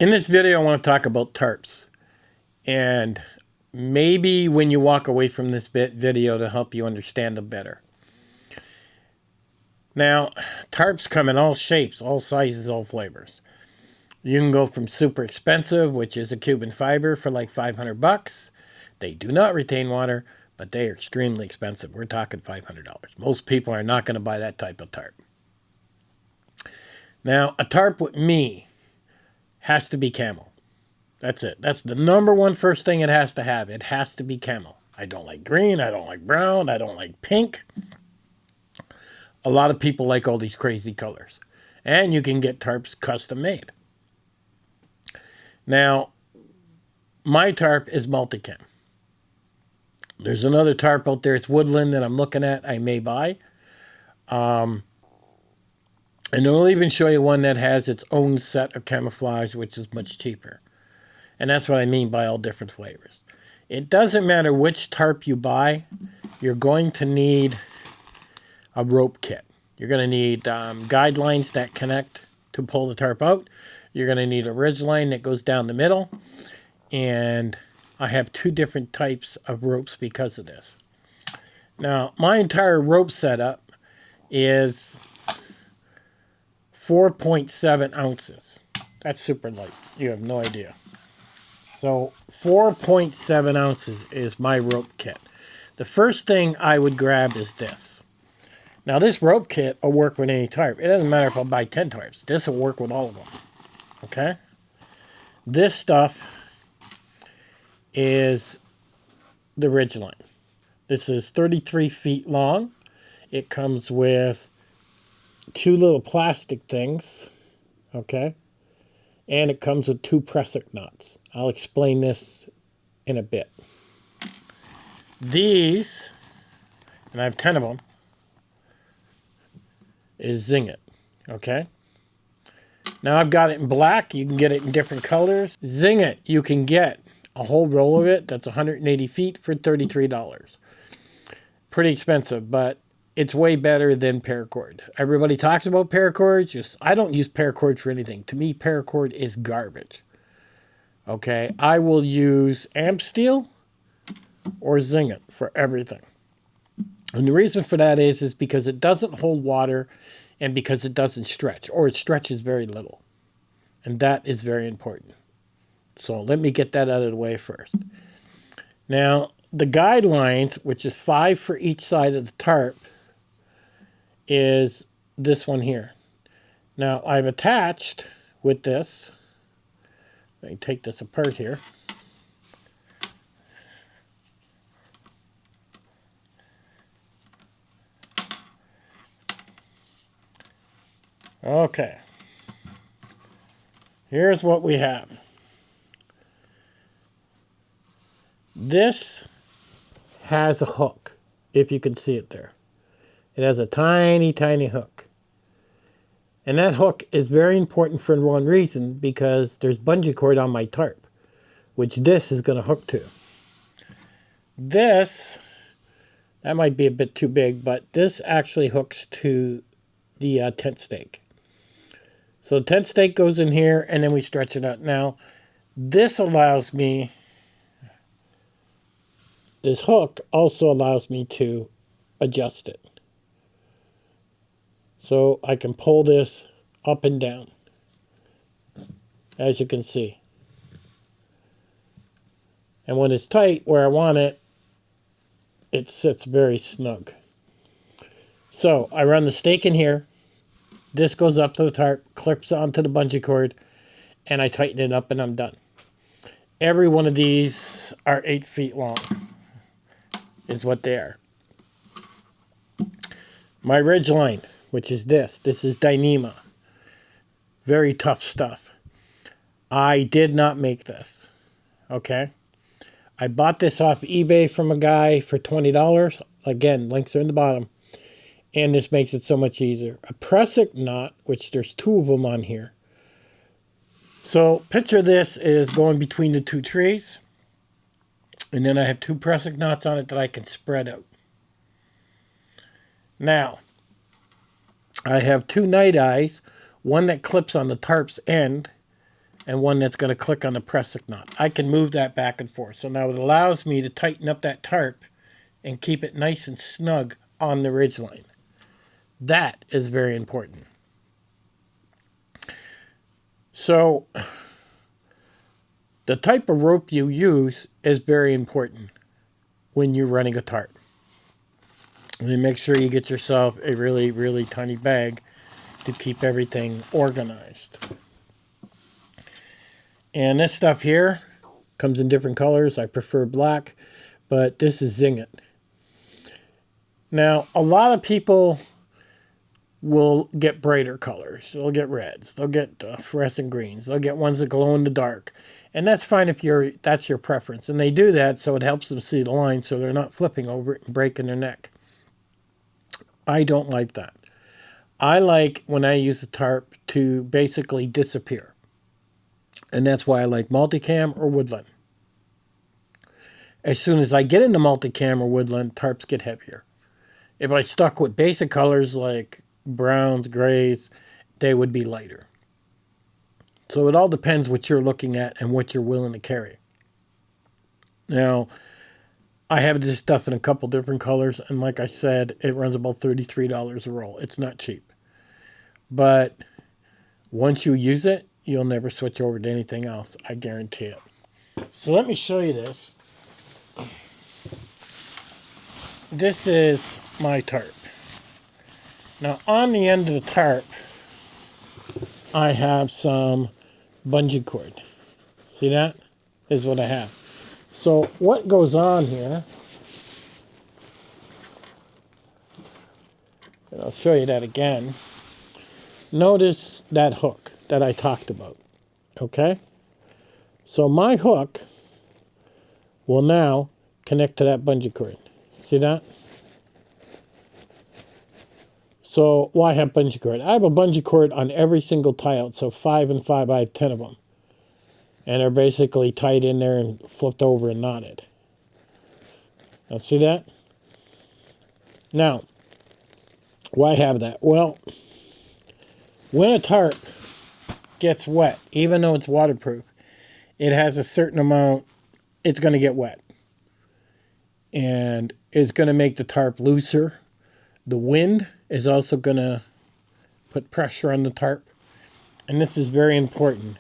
In this video, I want to talk about tarps, and maybe when you walk away from this video to help you understand them better. Now, tarps come in all shapes, all sizes, all flavors. You can go from super expensive, which is a Cuban fiber for like 500 bucks. They do not retain water, but they are extremely expensive. We're talking $500. Most people are not going to buy that type of tarp. Now, a tarp with me has to be camo. That's it. That's the number one first thing it has to have. It has to be camo. I don't like green. I don't like brown. I don't like pink. A lot of people like all these crazy colors. And you can get tarps custom made. Now, my tarp is multicam. There's another tarp out there. It's Woodlawn that I'm looking at. I may buy. And I'll even show you one that has its own set of camouflage, which is much cheaper. And that's what I mean by all different flavors. It doesn't matter which tarp you buy. You're going to need a rope kit. You're going to need guidelines that connect to pull the tarp out. You're going to need a ridge line that goes down the middle. And I have two different types of ropes because of this. Now, my entire rope setup is 4.7 ounces. That's super light. You have no idea. So 4.7 ounces is my rope kit. The first thing I would grab is this. Now this rope kit will work with any tarp. It doesn't matter if I buy 10 tarps. This will work with all of them. Okay? This stuff is the ridge line. This is 33 feet long. It comes with two little plastic things. Okay? And it comes with two prusik knots. I'll explain this in a bit. These, and I have 10 of them, is Zing It. Okay? Now I've got it in black. You can get it in different colors. Zing It, you can get a whole roll of it. That's 180 feet for $33. Pretty expensive, but it's way better than paracord. Everybody talks about paracord. I don't use paracord for anything. To me, paracord is garbage. Okay, I will use amp steel or Zing It for everything. And the reason for that is because it doesn't hold water and because it doesn't stretch, or it stretches very little. And that is very important. So let me get that out of the way first. Now, the guidelines, which is 5 for each side of the tarp, is this one here. Now, I've attached with this. Let me take this apart here. Okay. Here's what we have. This has a hook, if you can see it there. It has a tiny, tiny hook. And that hook is very important for one reason, because there's bungee cord on my tarp, which this is going to hook to. This, that might be a bit too big, but this actually hooks to the tent stake. So the tent stake goes in here, and then we stretch it out. Now, this allows me, this hook also allows me to adjust it. So I can pull this up and down, as you can see. And when it's tight where I want it, it sits very snug. So I run the stake in here. This goes up to the tarp, clips onto the bungee cord, and I tighten it up and I'm done. Every one of these are 8 feet long, is what they are. My ridge line, which is this is Dyneema. Very tough stuff. I did not make this. Okay? I bought this off eBay from a guy for $20. Again, links are in the bottom. And this makes it so much easier. A prusik knot, which there's 2 of them on here. So picture this is going between the 2 trees. And then I have 2 prusik knots on it that I can spread out. Now, I have 2 night eyes. One that clips on the tarp's end, and one that's going to click on the press-it knot. I can move that back and forth. So now it allows me to tighten up that tarp and keep it nice and snug on the ridgeline. That is very important. So the type of rope you use is very important when you're running a tarp. And make sure you get yourself a really, really tiny bag to keep everything organized. And this stuff here comes in different colors. I prefer black, but this is Zing It. Now, a lot of people will get brighter colors. They'll get reds. They'll get fluorescent greens. They'll get ones that glow in the dark. And that's fine if that's your preference. And they do that so it helps them see the line so they're not flipping over it and breaking their neck. I don't like that. I like, when I use a tarp, to basically disappear. And that's why I like multicam or woodland. As soon as I get into multicam or woodland, tarps get heavier. If I stuck with basic colors like browns, grays, they would be lighter. So it all depends what you're looking at and what you're willing to carry. Now, I have this stuff in a couple different colors, and like I said, it runs about $33 a roll. It's not cheap. But once you use it, you'll never switch over to anything else. I guarantee it. So let me show you this. This is my tarp. Now on the end of the tarp, I have some bungee cord. See that? Is what I have. So what goes on here, and I'll show you that again. Notice that hook that I talked about. Okay? So my hook will now connect to that bungee cord. See that? So why have bungee cord? I have a bungee cord on every single tie out. So 5 and 5, I have 10 of them. And they're basically tied in there and flipped over and knotted. Now see that? Now, why have that? Well, when a tarp gets wet, even though it's waterproof, it has a certain amount, it's going to get wet. And it's going to make the tarp looser. The wind is also going to put pressure on the tarp. And this is very important.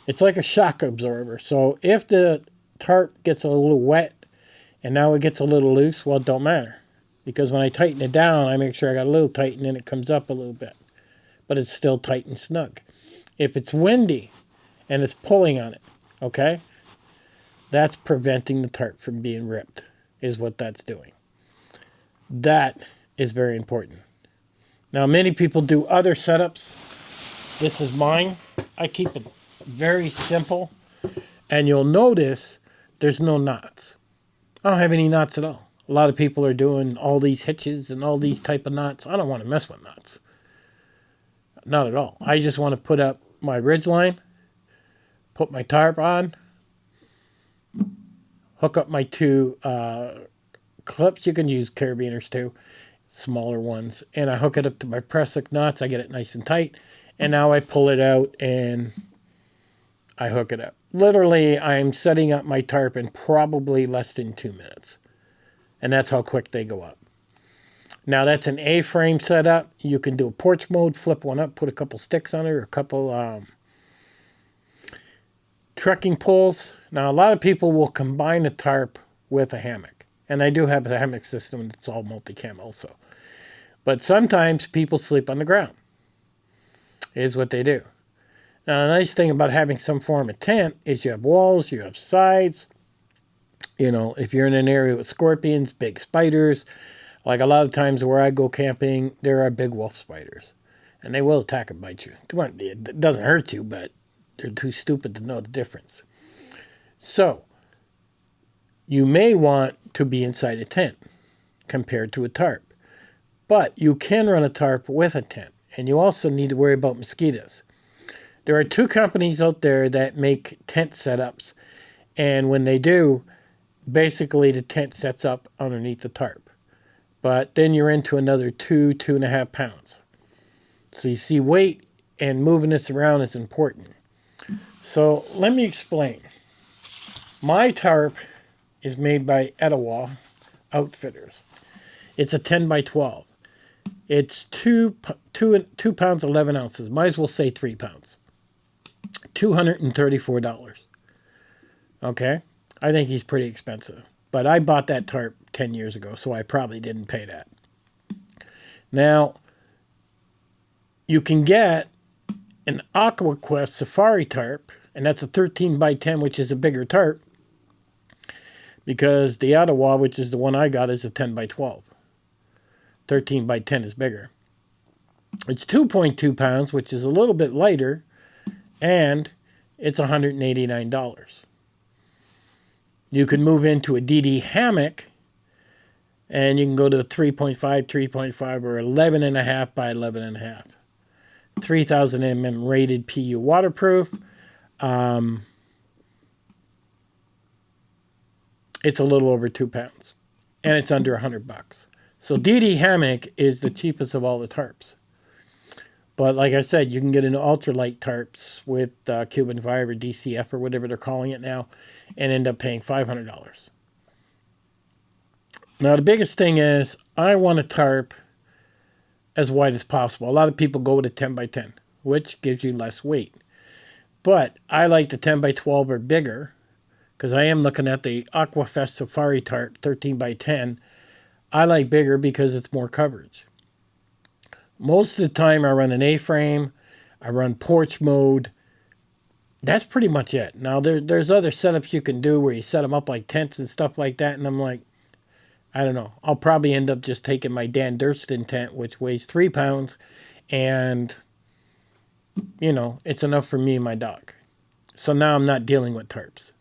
It's like a shock absorber. So if the tarp gets a little wet and now it gets a little loose, well, it don't matter. Because when I tighten it down, I make sure I got a little tight and then it comes up a little bit. But it's still tight and snug. If it's windy and it's pulling on it, okay, that's preventing the tarp from being ripped, is what that's doing. That is very important. Now, many people do other setups. This is mine. I keep it very simple. And you'll notice there's no knots. I don't have any knots at all. A lot of people are doing all these hitches and all these type of knots. I don't want to mess with knots. Not at all. I just want to put up my ridge line, put my tarp on, hook up my two clips. You can use carabiners too, smaller ones. And I hook it up to my press-hook knots. I get it nice and tight. And now I pull it out and I hook it up. Literally, I'm setting up my tarp in probably less than 2 minutes. And that's how quick they go up. Now, that's an A-frame setup. You can do a porch mode, flip one up, put a couple sticks on it, or a couple trekking poles. Now, a lot of people will combine a tarp with a hammock. And I do have a hammock system that's all multicam also. But sometimes people sleep on the ground, is what they do. Now, the nice thing about having some form of tent is you have walls, you have sides. You know, if you're in an area with scorpions, big spiders, like a lot of times where I go camping, there are big wolf spiders. And they will attack and bite you. It doesn't hurt you, but they're too stupid to know the difference. So, you may want to be inside a tent compared to a tarp. But you can run a tarp with a tent. And you also need to worry about mosquitoes. There are 2 companies out there that make tent setups. And when they do, basically the tent sets up underneath the tarp. But then you're into another 2.5 pounds. So you see, weight and moving this around is important. So let me explain. My tarp is made by Etowah Outfitters. It's a 10 by 12. It's 2 pounds 11 ounces. Might as well say 3 pounds. $234. Okay? I think he's pretty expensive. But I bought that tarp 10 years ago, so I probably didn't pay that. Now, you can get an AquaQuest Safari tarp, and that's a 13 by 10, which is a bigger tarp, because the Etowah, which is the one I got, is a 10 by 12. 13 by 10 is bigger. It's 2.2 pounds, which is a little bit lighter, and it's $189. You can move into a DD hammock, and you can go to 3.5, 3.5, or 11.5 by 11.5. 3,000 mm rated PU waterproof. It's a little over 2 pounds, and it's under $100. So DD hammock is the cheapest of all the tarps. But like I said, you can get an ultralight tarps with Cuban fiber, DCF, or whatever they're calling it now, and end up paying $500. Now, the biggest thing is I want a tarp as wide as possible. A lot of people go with a 10 by 10, which gives you less weight. But I like the 10 by 12 or bigger, because I am looking at the AquaFest Safari tarp 13 by 10. I like bigger because it's more coverage. Most of the time I run an A-frame, I run porch mode. That's pretty much it. Now there's other setups you can do where you set them up like tents and stuff like that, and I'm like, I don't know. I'll probably end up just taking my Dan Durston tent, which weighs 3 pounds, and, you know, it's enough for me and my dog. So now I'm not dealing with tarps.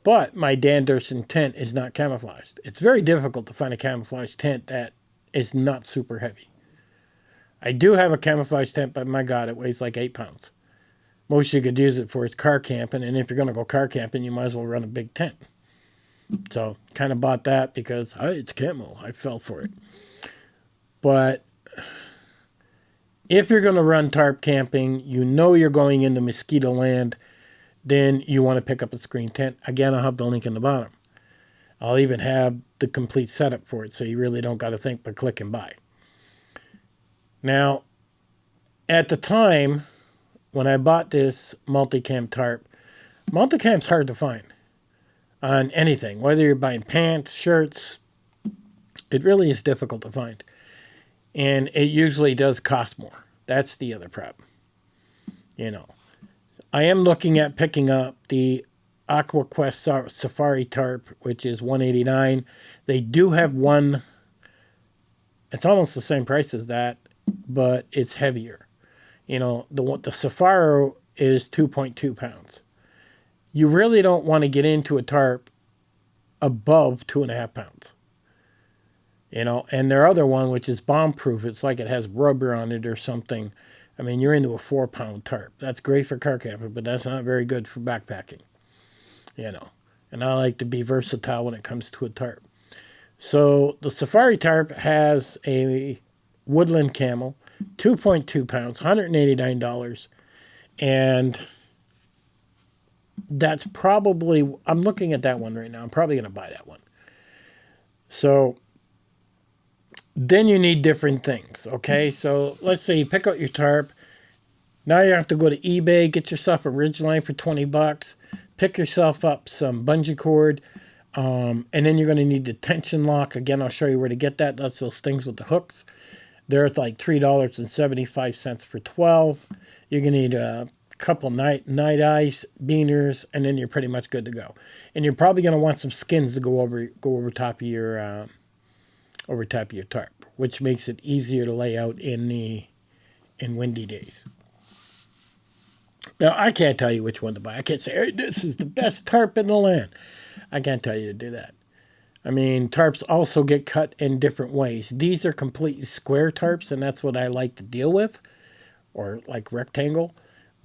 But my Dan Durston tent is not camouflaged. It's very difficult to find a camouflaged tent that is not super heavy. I do have a camouflage tent, but my God, it weighs like 8 pounds. Most you could use it for is car camping, and if you're going to go car camping, you might as well run a big tent. So, kind of bought that because, it's camo. I fell for it. But if you're going to run tarp camping, you know you're going into mosquito land, then you want to pick up a screen tent. Again, I'll have the link in the bottom. I'll even have the complete setup for it, so you really don't got to think but click and buy. Now, at the time, when I bought this multicam tarp, multicam's hard to find on anything. Whether you're buying pants, shirts, it really is difficult to find. And it usually does cost more. That's the other problem. You know, I am looking at picking up the AquaQuest Safari tarp, which is $189. They do have one, it's almost the same price as that, but it's heavier. You know, the Safari is 2.2 pounds. You really don't want to get into a tarp above 2.5 pounds. You know, and their other one, which is bomb-proof, it's like it has rubber on it or something. I mean, you're into a 4-pound tarp. That's great for car camping, but that's not very good for backpacking. You know, and I like to be versatile when it comes to a tarp. So the Safari tarp has a Woodland Camo, 2.2 pounds, $189. And that's probably, I'm looking at that one right now. I'm probably going to buy that one. So then you need different things, okay? So let's say you pick out your tarp. Now you have to go to eBay, get yourself a Ridgeline for $20. Pick yourself up some bungee cord. And then you're going to need the tension lock. Again, I'll show you where to get that. That's those things with the hooks. They're at like $3.75 for 12. You're going to need a couple night ice, beaners, and then you're pretty much good to go. And you're probably going to want some skins to go over top of your tarp, which makes it easier to lay out in windy days. Now, I can't tell you which one to buy. I can't say, hey, this is the best tarp in the land. I can't tell you to do that. I mean, tarps also get cut in different ways. These are completely square tarps, and that's what I like to deal with, or like rectangle.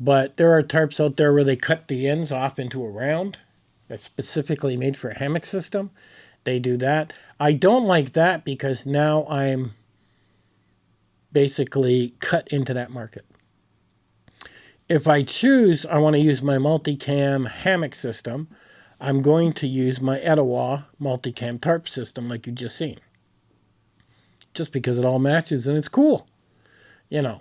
But there are tarps out there where they cut the ends off into a round. That's specifically made for a hammock system. They do that. I don't like that because now I'm basically cut into that market. If I choose, I want to use my multicam hammock system, I'm going to use my Etowah multicam tarp system like you just seen. Just because it all matches and it's cool, you know.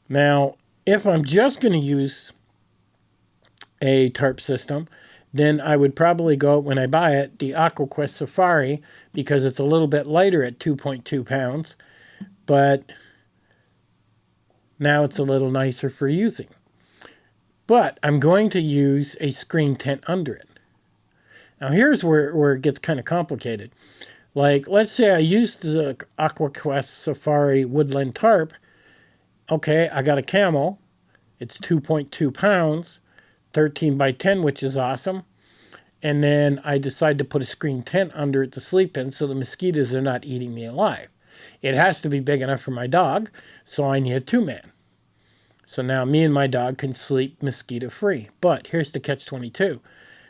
Now, if I'm just going to use a tarp system, then I would probably go, when I buy it, the AquaQuest Safari, because it's a little bit lighter at 2.2 pounds, but now it's a little nicer for using. But I'm going to use a screen tent under it. Now here's where it gets kind of complicated. Like, let's say I used the AquaQuest Safari Woodland tarp. Okay, I got a Camo. It's 2.2 pounds, 13 by 10, which is awesome. And then I decide to put a screen tent under it to sleep in so the mosquitoes are not eating me alive. It has to be big enough for my dog, so I need a 2-man. So now me and my dog can sleep mosquito free. But here's the catch-22.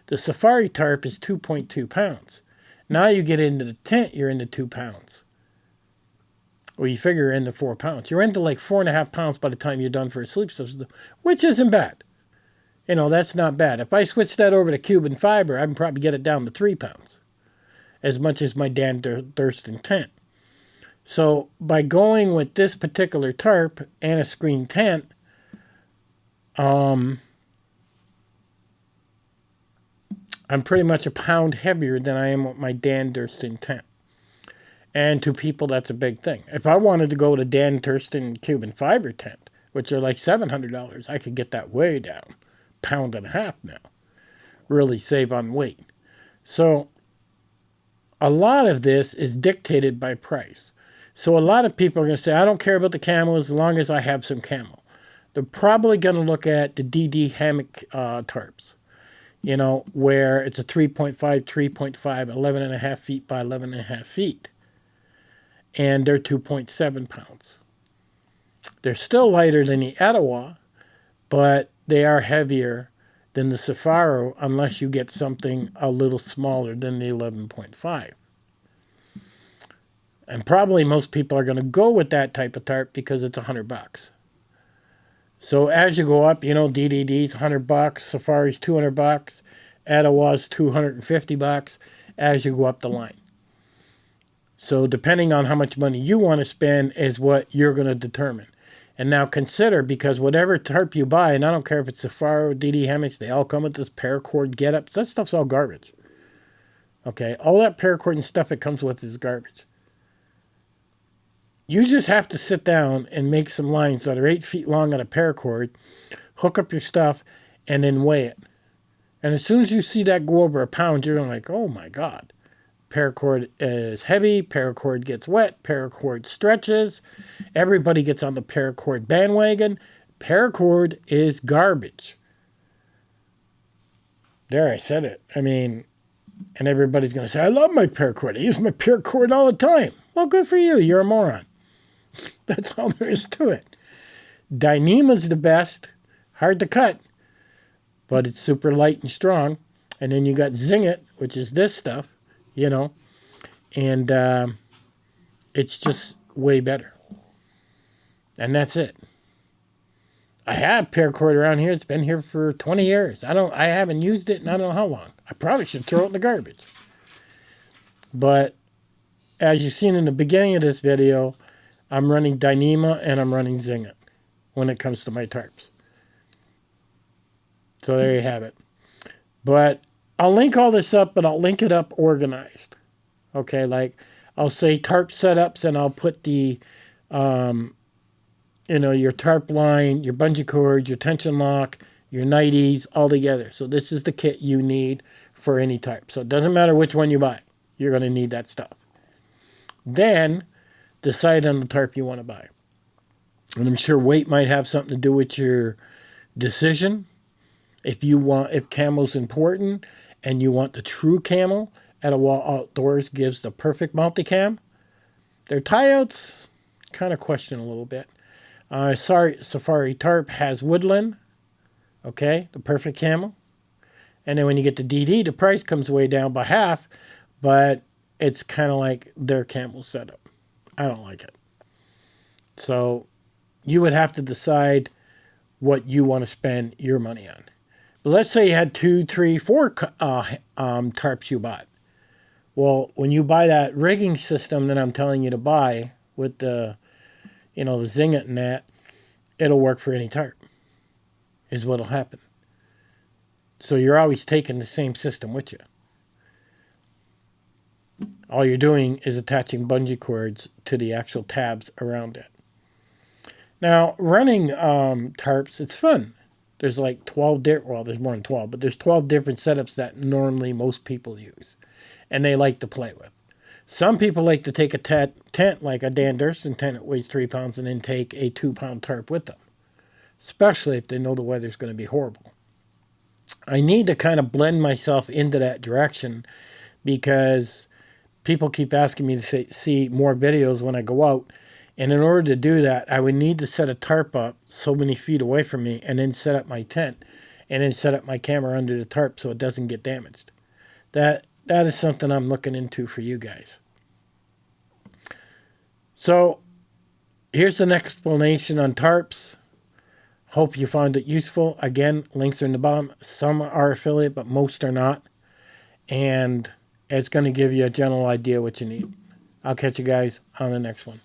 The Safari tarp is 2.2 pounds. Now you get into the tent, you're into 2 pounds. Well, you figure you're into 4 pounds. You're into like 4.5 pounds by the time you're done for a sleep system, which isn't bad. You know, that's not bad. If I switch that over to Cuban fiber, I can probably get it down to 3 pounds. As much as my Dan Thurston tent. So by going with this particular tarp and a screen tent, I'm pretty much a pound heavier than I am with my Dan Thurston tent. And to people, that's a big thing. If I wanted to go to Dan Thurston Cuban fiber tent, which are like $700, I could get that way down. Pound and a half now. Really save on weight. So a lot of this is dictated by price. So a lot of people are going to say, I don't care about the Camo as long as I have some Camo. They're probably going to look at the DD hammock tarps. You know, where it's a 3.5, 3.5, 11.5 feet by 11.5 feet. And they're 2.7 pounds. They're still lighter than the Etowah, but they are heavier than the Safari unless you get something a little smaller than the 11.5. And probably most people are going to go with that type of tarp because it's $100. So as you go up, you know, DDD's $100, Safari's $200, Etowah's $250 as you go up the line. So depending on how much money you want to spend is what you're going to determine. And now consider, because whatever tarp you buy, and I don't care if it's Safari or DD hammocks, they all come with this paracord get-ups. That stuff's all garbage. Okay, all that paracord and stuff it comes with is garbage. You just have to sit down and make some lines that are 8 feet long on a paracord, hook up your stuff, and then weigh it. And as soon as you see that go over a pound, you're going like, oh my God. Paracord is heavy, paracord gets wet, paracord stretches. Everybody gets on the paracord bandwagon. Paracord is garbage. There, I said it. I mean, and everybody's going to say, I love my paracord. I use my paracord all the time. Well, good for you. You're a moron. That's all there is to it. Dynema's the best. Hard to cut, but it's super light and strong. And then you got Zing It, which is this stuff. You know, and it's just way better. And that's it. I have paracord around here. It's been here for 20 years. I haven't used it in I don't know how long. I probably should throw it in the garbage. But as you've seen in the beginning of this video, I'm running Dynema and I'm running Zing It when it comes to my tarps. So there you have it. But I'll link all this up, but I'll link it up organized. Okay, like I'll say tarp setups, and I'll put the, your tarp line, your bungee cord, your tension lock, your nighties, all together. So this is the kit you need for any tarp. So it doesn't matter which one you buy. You're going to need that stuff. Then decide on the tarp you want to buy. And I'm sure weight might have something to do with your decision. If camo's important, and you want the true Camo, Etowah Outdoors gives the perfect multicam. Their tie-outs, kind of question a little bit. Safari Tarp has Woodlawn, okay, the perfect Camo. And then when you get to DD, the price comes way down by half, but it's kind of like their Camo setup. I don't like it. So you would have to decide what you want to spend your money on. But let's say you had 2, 3, 4 tarps you bought. Well, when you buy that rigging system that I'm telling you to buy with the, the Zing It and that, it'll work for any tarp, is what'll happen. So you're always taking the same system with you. All you're doing is attaching bungee cords to the actual tabs around it. Now, running tarps, it's fun. There's like 12 well, there's more than 12, but there's 12 different setups that normally most people use. And they like to play with. Some people like to take a tent like a Dan Durson tent that weighs 3 pounds and then take a 2-pound tarp with them. Especially if they know the weather's going to be horrible. I need to kind of blend myself into that direction because people keep asking me to see more videos when I go out. And in order to do that, I would need to set a tarp up so many feet away from me and then set up my tent and then set up my camera under the tarp so it doesn't get damaged. That is something I'm looking into for you guys. So here's an explanation on tarps. Hope you found it useful. Again, links are in the bottom. Some are affiliate, but most are not. And it's going to give you a general idea what you need. I'll catch you guys on the next one.